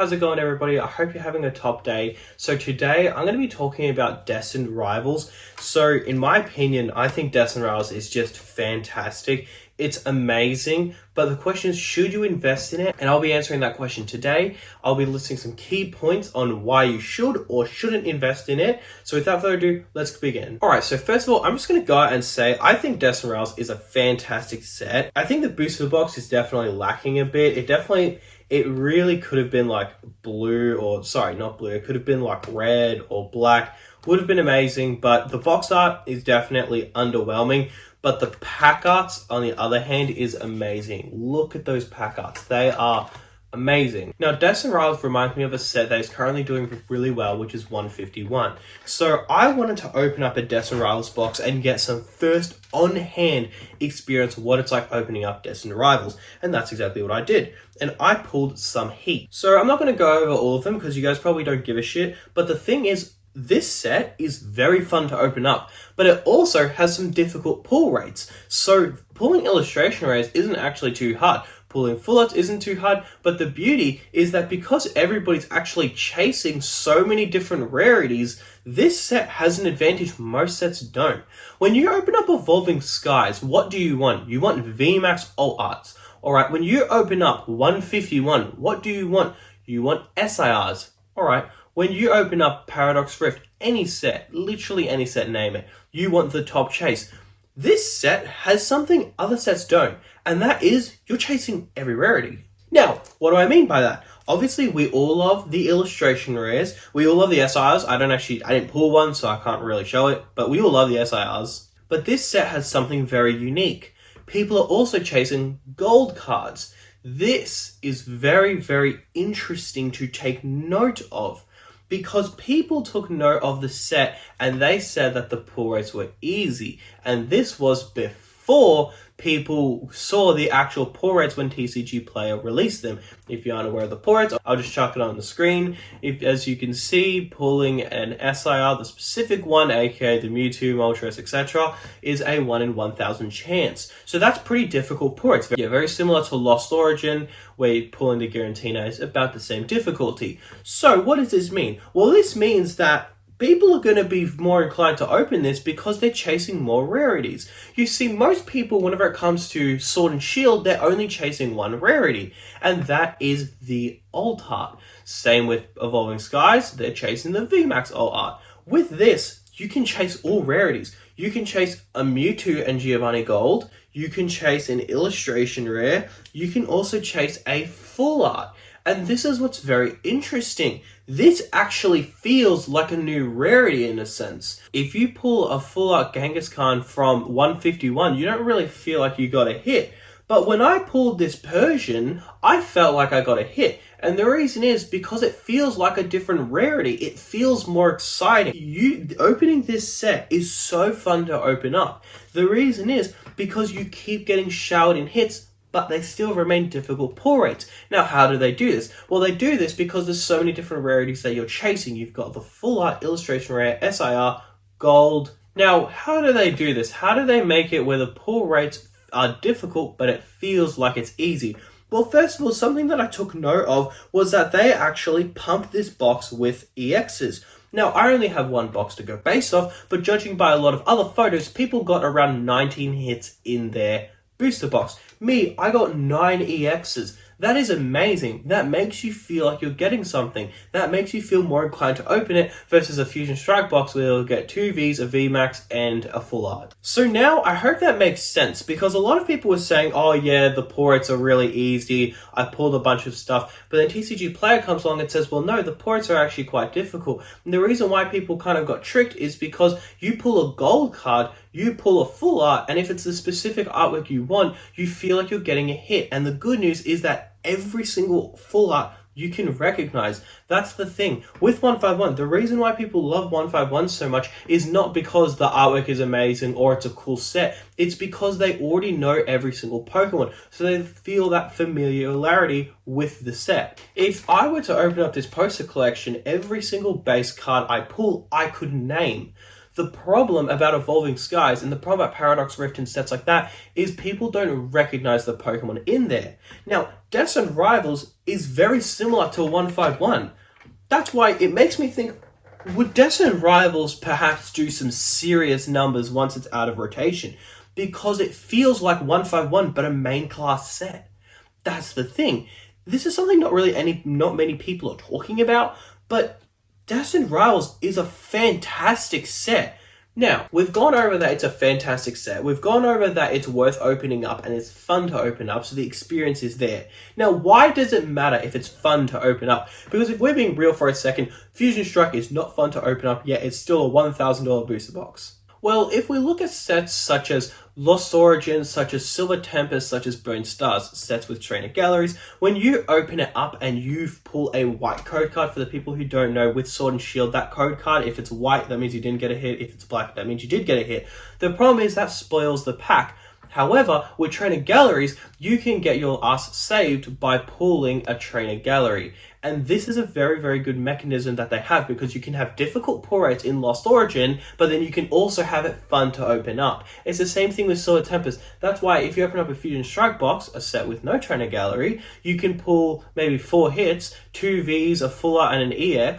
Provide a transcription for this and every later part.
How's it going, everybody? I hope you're having a top day. So today I'm going to be talking about Destined Rivals. So in my opinion, I think Destined Rivals is just fantastic. It's amazing, but the question is, should you invest in it? And I'll be answering that question today. I'll be listing some key points on why you should or shouldn't invest in it. So without further ado, let's begin. All right, so first of all, I'm just going to go out and say, I think Destined Rivals is a fantastic set. I think the booster box is definitely lacking a bit. It really could have been like blue, or sorry, not blue. It could have been like red or black. Would have been amazing, but the box art is definitely underwhelming. But the pack arts, on the other hand, is amazing. Look at those pack arts. They are amazing. Now, Destined Rivals reminds me of a set that is currently doing really well, which is 151. So I wanted to open up a Destined Rivals box and get some first on-hand experience of what it's like opening up Destined Rivals. And that's exactly what I did. And I pulled some heat. So I'm not going to go over all of them because you guys probably don't give a shit. But the thing is, this set is very fun to open up, but it also has some difficult pull rates. So pulling illustration rares isn't actually too hard. Pulling full arts isn't too hard, but the beauty is that because everybody's actually chasing so many different rarities, this set has an advantage most sets don't. When you open up Evolving Skies, what do you want? You want VMAX alt arts. Alright, when you open up 151, what do you want? You want SIRs. Alright, when you open up Paradox Rift, any set, literally any set, name it, you want the top chase. This set has something other sets don't, and that is you're chasing every rarity. Now, what do I mean by that? Obviously, we all love the illustration rares. We all love the SIRs. I didn't pull one, so I can't really show it, but we all love the SIRs. But this set has something very unique. People are also chasing gold cards. This is very, very interesting to take note of, because people took note of the set and they said that the pull rates were easy. And this was before people saw the actual pull rates when TCG Player released them. If you aren't aware of the pull rates, I'll just chuck it on the screen. As you can see, pulling an SIR, the specific one, aka the Mewtwo, Moltres, etc., is a 1 in 1,000 chance. So that's pretty difficult pull rates. Yeah, very similar to Lost Origin, where pulling the Giratina is about the same difficulty. So what does this mean? Well, this means that people are going to be more inclined to open this because they're chasing more rarities. You see, most people, whenever it comes to Sword and Shield, they're only chasing one rarity, and that is the alt art. Same with Evolving Skies, they're chasing the VMAX alt art. With this, you can chase all rarities. You can chase a Mewtwo and Giovanni Gold, you can chase an illustration rare, you can also chase a full art. And this is what's very interesting. This actually feels like a new rarity in a sense. If you pull a full art Kangaskhan from 151, you don't really feel like you got a hit. But when I pulled this Persian, I felt like I got a hit. And the reason is because it feels like a different rarity. It feels more exciting. Opening this set is so fun to open up. The reason is because you keep getting showered in hits, but they still remain difficult pull rates. Now, how do they do this? Well, they do this because there's so many different rarities that you're chasing. You've got the full art illustration rare, SIR, gold. Now, how do they do this? How do they make it where the pull rates are difficult, but it feels like it's easy? Well, first of all, something that I took note of was that they actually pumped this box with EXs. Now, I only have one box to go based off, but judging by a lot of other photos, people got around 19 hits in their booster box. Me, I got 9 EXs. That is amazing. That makes you feel like you're getting something. That makes you feel more inclined to open it versus a Fusion Strike box where you'll get 2 Vs, a VMAX, and a full art. So now, I hope that makes sense, because a lot of people were saying, oh yeah, the pull rates are really easy, I pulled a bunch of stuff, but then TCG Player comes along and says, well no, the pull rates are actually quite difficult. And the reason why people kind of got tricked is because you pull a gold card, you pull a full art, and if it's the specific artwork you want, you feel like you're getting a hit. And the good news is that every single full art you can recognize. That's the thing. With 151, the reason why people love 151 so much is not because the artwork is amazing or it's a cool set. It's because they already know every single Pokemon, so they feel that familiarity with the set. If I were to open up this poster collection, every single base card I pull, I could name. The problem about Evolving Skies and the problem about Paradox Rift and sets like that is people don't recognize the Pokemon in there. Now, Destined Rivals is very similar to 151. That's why it makes me think, would Destined Rivals perhaps do some serious numbers once it's out of rotation? Because it feels like 151 but a main class set. That's the thing. This is something not many people are talking about, but Destined Rivals is a fantastic set. Now, we've gone over that it's a fantastic set. We've gone over that it's worth opening up and it's fun to open up, so the experience is there. Now, why does it matter if it's fun to open up? Because if we're being real for a second, Fusion Strike is not fun to open up, yet it's still a $1,000 booster box. Well, if we look at sets such as Lost Origins, such as Silver Tempest, such as Bone Stars, sets with trainer galleries, when you open it up and you pull a white code card, for the people who don't know, with Sword and Shield, that code card, if it's white, that means you didn't get a hit. If it's black, that means you did get a hit. The problem is that spoils the pack. However, with trainer galleries, you can get your ass saved by pulling a trainer gallery. And this is a very, very good mechanism that they have, because you can have difficult pull rates in Lost Origin, but then you can also have it fun to open up. It's the same thing with Silver Tempest. That's why if you open up a Fusion Strike box, a set with no trainer gallery, you can pull maybe 4 hits, 2 Vs, a full art and an a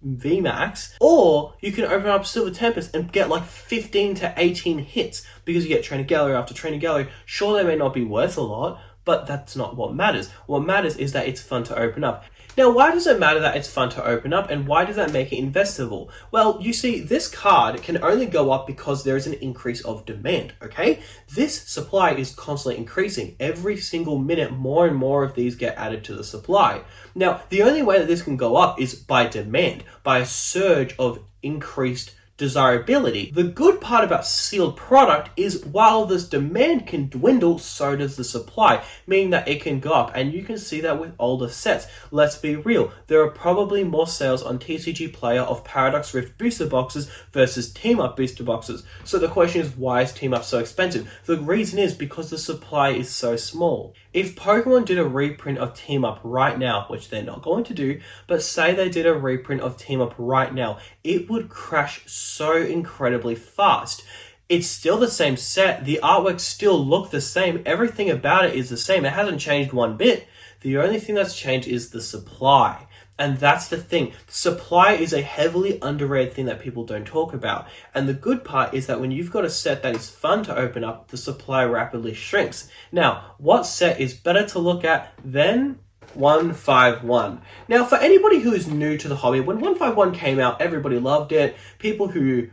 VMAX, or you can open up Silver Tempest and get like 15 to 18 hits, because you get trainer gallery after trainer gallery. Sure, they may not be worth a lot, but that's not what matters. What matters is that it's fun to open up. Now, why does it matter that it's fun to open up, and why does that make it investable? Well, you see, this card can only go up because there is an increase of demand, okay? This supply is constantly increasing. Every single minute, more and more of these get added to the supply. Now, the only way that this can go up is by demand, by a surge of increased desirability. The good part about sealed product is while this demand can dwindle, so does the supply, meaning that it can go up, and you can see that with older sets. Let's be real, there are probably more sales on TCG Player of Paradox Rift booster boxes versus Team Up booster boxes. So the question is, why is Team Up so expensive? The reason is because the supply is so small. If Pokemon did a reprint of Team Up right now, which they're not going to do, but say they did a reprint of Team Up right now, it would crash so incredibly fast. It's still the same set, the artwork still look the same, everything about it is the same, it hasn't changed one bit. The only thing that's changed is the supply. And that's the thing. Supply is a heavily underrated thing that people don't talk about. And the good part is that when you've got a set that is fun to open up, the supply rapidly shrinks. Now, what set is better to look at than 151? Now, for anybody who is new to the hobby, when 151 came out, everybody loved it. People who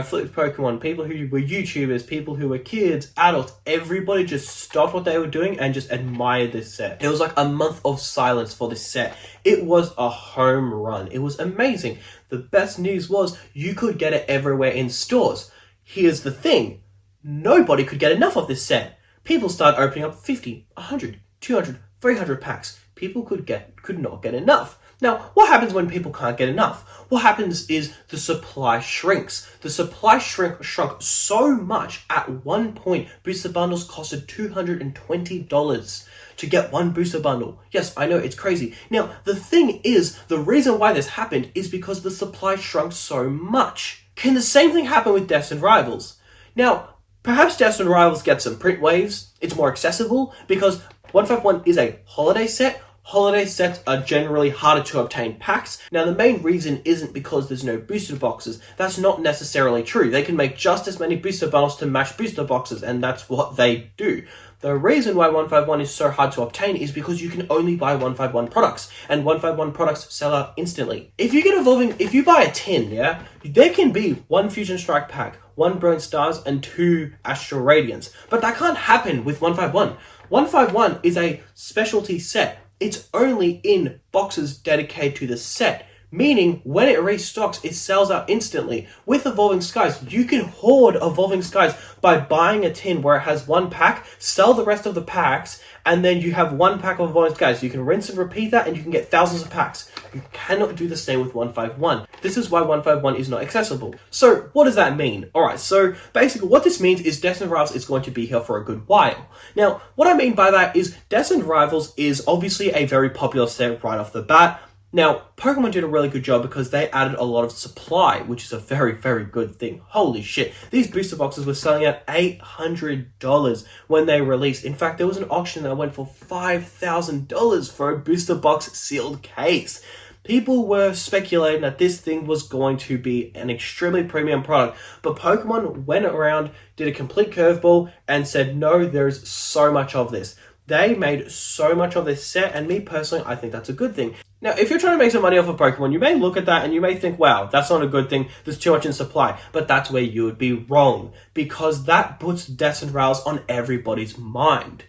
flipped Pokemon, people who were YouTubers, people who were kids, adults, everybody just stopped what they were doing and just admired this set. It was like a month of silence for this set. It was a home run. It was amazing. The best news was you could get it everywhere in stores. Here's the thing. Nobody could get enough of this set. People started opening up 50, 100, 200, 300 packs. People could not get enough. Now, what happens when people can't get enough? What happens is the supply shrinks. The supply shrunk so much at one point, booster bundles costed $220 to get one booster bundle. Yes, I know, it's crazy. Now, the thing is, the reason why this happened is because the supply shrunk so much. Can the same thing happen with Destined Rivals? Now, perhaps Destined Rivals gets some print waves. It's more accessible because 151 is a holiday set. Holiday sets are generally harder to obtain packs. Now, the main reason isn't because there's no booster boxes. That's not necessarily true. They can make just as many booster bundles to match booster boxes, and that's what they do. The reason why 151 is so hard to obtain is because you can only buy 151 products, and 151 products sell out instantly. If you buy a tin, there can be 1 Fusion Strike pack, 1 Brilliant Stars, and 2 Astral Radiance. But that can't happen with 151. 151 is a specialty set. It's only in boxes dedicated to the set, meaning when it restocks, it sells out instantly. With Evolving Skies, you can hoard Evolving Skies by buying a tin where it has 1 pack, sell the rest of the packs, and then you have 1 pack of Evolving Skies. You can rinse and repeat that, and you can get thousands of packs. You cannot do the same with 151. This is why 151 is not accessible. So, what does that mean? Alright, so basically what this means is Destined Rivals is going to be here for a good while. Now, what I mean by that is Destined Rivals is obviously a very popular set right off the bat. Now, Pokemon did a really good job because they added a lot of supply, which is a very, very good thing. Holy shit. These booster boxes were selling at $800 when they released. In fact, there was an auction that went for $5,000 for a booster box sealed case. People were speculating that this thing was going to be an extremely premium product, but Pokemon went around, did a complete curveball, and said, no, there's so much of this. They made so much of this set, and me personally, I think that's a good thing. Now, if you're trying to make some money off of Pokemon, you may look at that and you may think, wow, that's not a good thing, there's too much in supply. But that's where you would be wrong, because that puts Descent Rails on everybody's mind.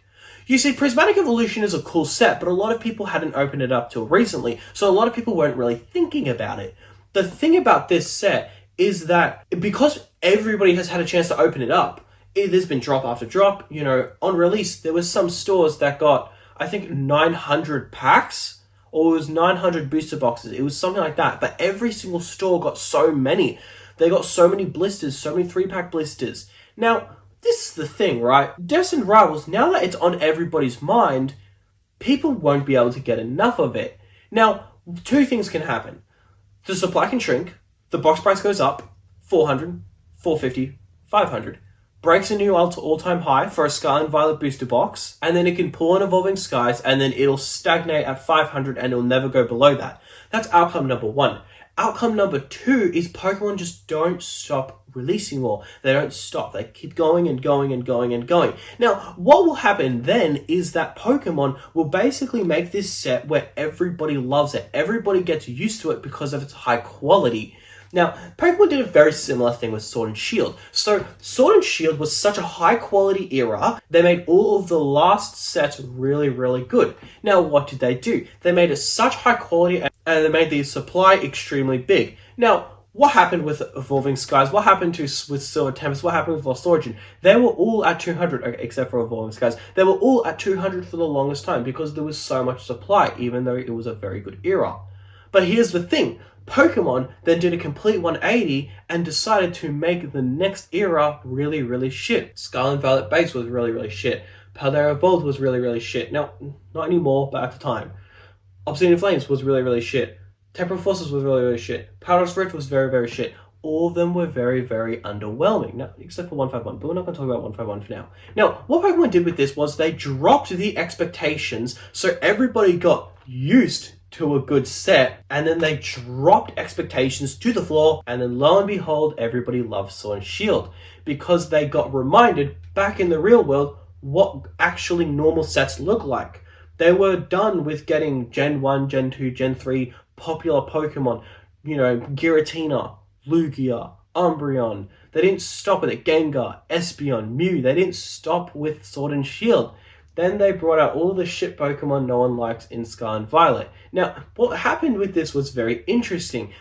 You see, Prismatic Evolution is a cool set, but a lot of people hadn't opened it up till recently, so a lot of people weren't really thinking about it. The thing about this set is that because everybody has had a chance to open it up, there's been drop after drop. You know, on release, there was some stores that got, I think, 900 packs, or it was 900 booster boxes. It was something like that, but every single store got so many. They got so many blisters, so many 3-pack blisters. Now, this is the thing, right? Descent Rivals, now that it's on everybody's mind, people won't be able to get enough of it. Now, two things can happen. The supply can shrink, the box price goes up, 400, 450, 500. Breaks a new all-time high for a Scarlet and Violet booster box, and then it can pull an Evolving Skies, and then it'll stagnate at 500 and it'll never go below that. That's outcome number one. Outcome number two is Pokemon just don't stop releasing more. They don't stop. They keep going and going and going and going. Now, what will happen then is that Pokemon will basically make this set where everybody loves it. Everybody gets used to it because of its high quality. Now, Pokemon did a very similar thing with Sword and Shield. So, Sword and Shield was such a high quality era, they made all of the last sets really, really good. Now, what did they do? They made it such high quality and they made the supply extremely big. Now, what happened with Evolving Skies? What happened with Silver Tempest? What happened with Lost Origin? They were all at 200, okay, except for Evolving Skies. They were all at 200 for the longest time because there was so much supply, even though it was a very good era. But here's the thing. Pokemon then did a complete 180 and decided to make the next era really, really shit. Scarlet and Violet Base was really, really shit. Paldea Evolved was really, really shit. Now, not anymore, but at the time. Obsidian Flames was really, really shit. Temporal Forces was really, really shit. Powder's Rift was very, very shit. All of them were very, very underwhelming. Now, except for 151, but we're not going to talk about 151 for now. Now, what Pokemon did with this was they dropped the expectations so everybody got used to a good set, and then they dropped expectations to the floor, and then lo and behold, everybody loved Sword and Shield because they got reminded back in the real world what actually normal sets look like. They were done with getting Gen 1, Gen 2, Gen 3 popular Pokemon, you know, Giratina, Lugia, Umbreon. They didn't stop with it. Gengar, Espeon, Mew. They didn't stop with Sword and Shield. Then they brought out all the shit Pokemon no one likes in Scarlet and Violet. Now, what happened with this was very interesting.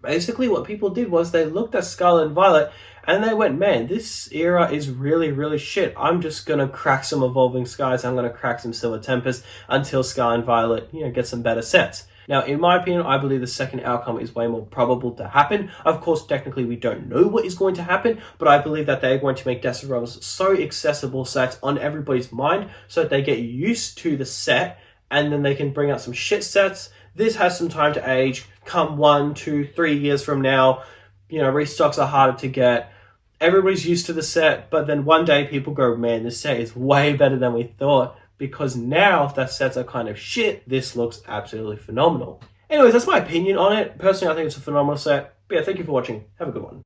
Basically, what people did was they looked at Scarlet and Violet and they went, man, this era is really, really shit. I'm just going to crack some Evolving Skies. I'm going to crack some Silver Tempest until Scarlet and Violet, you know, get some better sets. Now, in my opinion, I believe the second outcome is way more probable to happen. Of course, technically, we don't know what is going to happen, but I believe that they're going to make Desert Rivals so accessible so it's on everybody's mind so that they get used to the set and then they can bring out some shit sets. This has some time to age. Come 1, 2, 3 years from now, you know, restocks are harder to get. Everybody's used to the set, but then one day people go, man, this set is way better than we thought. Because now that sets are kind of shit, this looks absolutely phenomenal. Anyways, that's my opinion on it. Personally, I think it's a phenomenal set. But yeah, thank you for watching. Have a good one.